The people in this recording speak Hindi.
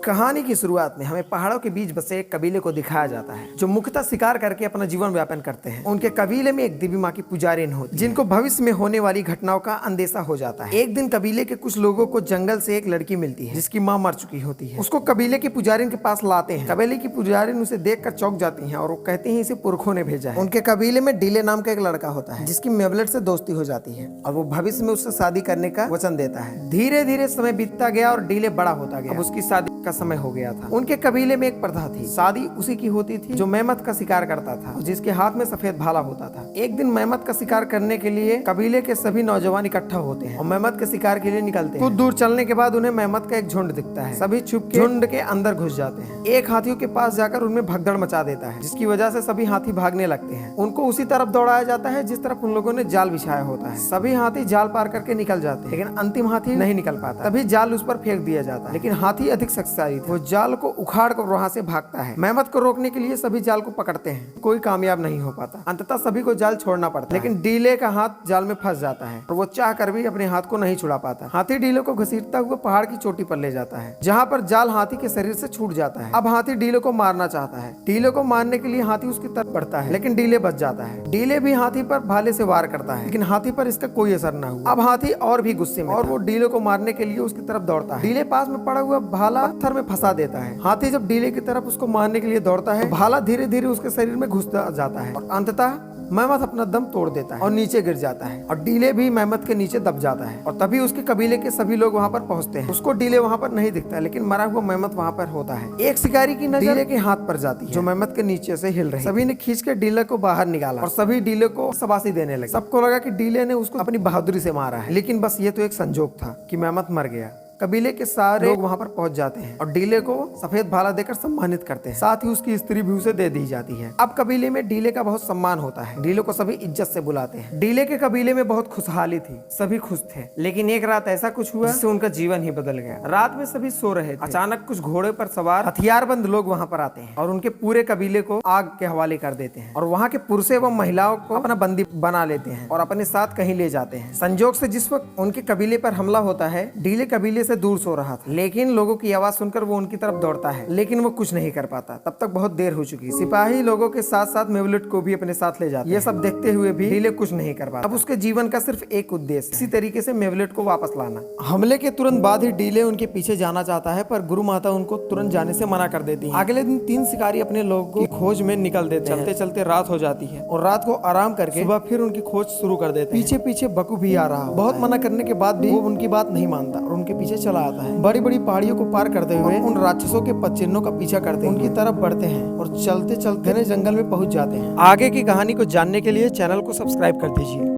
कहानी की शुरुआत में हमें पहाड़ों के बीच बसे एक कबीले को दिखाया जाता है जो मुख्यतः शिकार करके अपना जीवन व्यापन करते हैं। उनके कबीले में एक देवी माँ की पुजारिन होती है जिनको भविष्य में होने वाली घटनाओं का अंदेशा हो जाता है। एक दिन कबीले के कुछ लोगों को जंगल से एक लड़की मिलती है जिसकी माँ मर चुकी होती है। उसको कबीले की पुजारिन के पास लाते हैं। कबीले की पुजारिन उसे देखकर चौंक जाती है और वो कहती है इसे पुरखों ने भेजा है। उनके कबीले में डीले नाम का एक लड़का होता है जिसकी मेवलेट से दोस्ती हो जाती है और वो भविष्य में उससे शादी करने का वचन देता है। धीरे धीरे समय बीतता गया और डीले बड़ा होता गया। अब उसकी शादी का समय हो गया था। उनके कबीले में एक प्रथा थी, शादी उसी की होती थी जो मेमत का शिकार करता था, जिसके हाथ में सफेद भाला होता था। एक दिन मेमत का शिकार करने के लिए कबीले के सभी नौजवान इकट्ठा होते हैं और मेमत के शिकार के लिए निकलते हैं। कुछ दूर चलने के बाद उन्हें मेमत का एक झुंड दिखता है। सभी छुप के झुंड के अंदर घुस जाते हैं। एक हाथियों के पास जाकर उनमें भगदड़ मचा देता है जिसकी वजह से सभी हाथी भागने लगते हैं। उनको उसी तरफ दौड़ाया जाता है जिस तरफ उन लोगों ने जाल बिछाया होता है। सभी हाथी जाल पार करके निकल जाते हैं लेकिन अंतिम हाथी नहीं निकल पाता। तभी जाल उस पर फेंक दिया जाता है लेकिन हाथी अधिक शक्तिशाली था। वो जाल को उखाड़ कर वहां से भागता है। मेमत को रोकने के लिए सभी जाल को पकड़ते हैं, कोई कामयाब नहीं हो पाता। अंततः सभी को जाल छोड़ना पड़ता है लेकिन डीले का हाथ जाल में फंस जाता है और वो चाह कर भी अपने हाथ को नहीं छुड़ा पाता। हाथी डीले को घसीटता हुआ पहाड़ की चोटी पर ले जाता है जहाँ पर जाल हाथी के शरीर से छूट जाता है। अब हाथी डीले को मारना चाहता है। डीले को मारने के लिए हाथी उसकी तरफ बढ़ता है लेकिन डीले बच जाता है। डीले भी हाथी पर भाले से वार करता है लेकिन हाथी पर इसका कोई असर न हुआ। अब हाथी और भी गुस्से में और वो डीले को मारने के लिए उसकी तरफ दौड़ता है। डीले पास में पड़ा हुआ भाला पत्थर में फंसा देता है। हाथी जब डीले की तरफ उसको मारने के लिए दौड़ता है तो भाला धीरे धीरे उसके शरीर में घुसता जाता है और अंततः मेमत अपना दम तोड़ देता है और नीचे गिर जाता है और डीले भी मेमत के नीचे दब जाता है। और तभी उसके कबीले के सभी लोग वहाँ पर पहुँचते हैं। उसको डीले वहाँ पर नहीं दिखता लेकिन मरा हुआ मेमत वहाँ पर होता है। एक शिकारी की नजर डीले के हाथ पर जाती है जो मेमत के नीचे से हिल रही है। सभी ने खींच के डीले को बाहर निकाला और सभी डीले को शाबाशी देने लगे। सबको लगा कि डीले ने उसको अपनी बहादुरी से मारा है लेकिन बस ये तो एक संजोग था कि मेमत मर गया। कबीले के सारे लोग वहां पर पहुंच जाते हैं और डीले को सफेद भाला देकर सम्मानित करते हैं। साथ ही उसकी स्त्री भी उसे दे दी जाती है। अब कबीले में डीले का बहुत सम्मान होता है। डीले को सभी इज्जत से बुलाते हैं। डीले के कबीले में बहुत खुशहाली थी, सभी खुश थे। लेकिन एक रात ऐसा कुछ हुआ जिससे उनका जीवन ही बदल गया। रात में सभी सो रहे थे। अचानक कुछ घोड़े पर सवार हथियारबंद लोग वहाँ पर आते हैं और उनके पूरे कबीले को आग के हवाले कर देते हैं और वहाँ के पुरुषों एवं महिलाओं को अपना बंदी बना लेते हैं और अपने साथ कहीं ले जाते हैं। संजोग से जिस वक्त उनके कबीले पर हमला होता है डीले कबीले से दूर सो रहा था लेकिन लोगों की आवाज सुनकर वो उनकी तरफ दौड़ता है लेकिन वो कुछ नहीं कर पाता। तब तक बहुत देर हो चुकी। सिपाही लोगों के साथ साथ मेवलेट को भी अपने साथ ले जाते हैं। ये सब देखते हुए भी डीले कुछ नहीं कर पाता। अब उसके जीवन का सिर्फ एक उद्देश्य इसी तरीके से मेवलेट को वापस लाना। हमले के तुरंत बाद ही डीले उनके पीछे जाना चाहता है पर गुरु माता उनको तुरंत जाने से मना कर देती है। अगले दिन 3 शिकारी अपने लोगों की खोज में निकल देते हैं। चलते चलते रात हो जाती है और रात को आराम करके सुबह फिर उनकी खोज शुरू कर देते हैं। पीछे पीछे बकू भी आ रहा। बहुत मना करने के बाद भी वो उनकी बात नहीं मानता और उनके पीछे चला आता है। बड़ी बड़ी पहाड़ियों को पार करते हुए उन राक्षसों के पदचिन्हों का पीछा करते हैं। उनकी तरफ बढ़ते हैं और चलते चलते घने जंगल में पहुंच जाते हैं। आगे की कहानी को जानने के लिए चैनल को सब्सक्राइब कर दीजिए।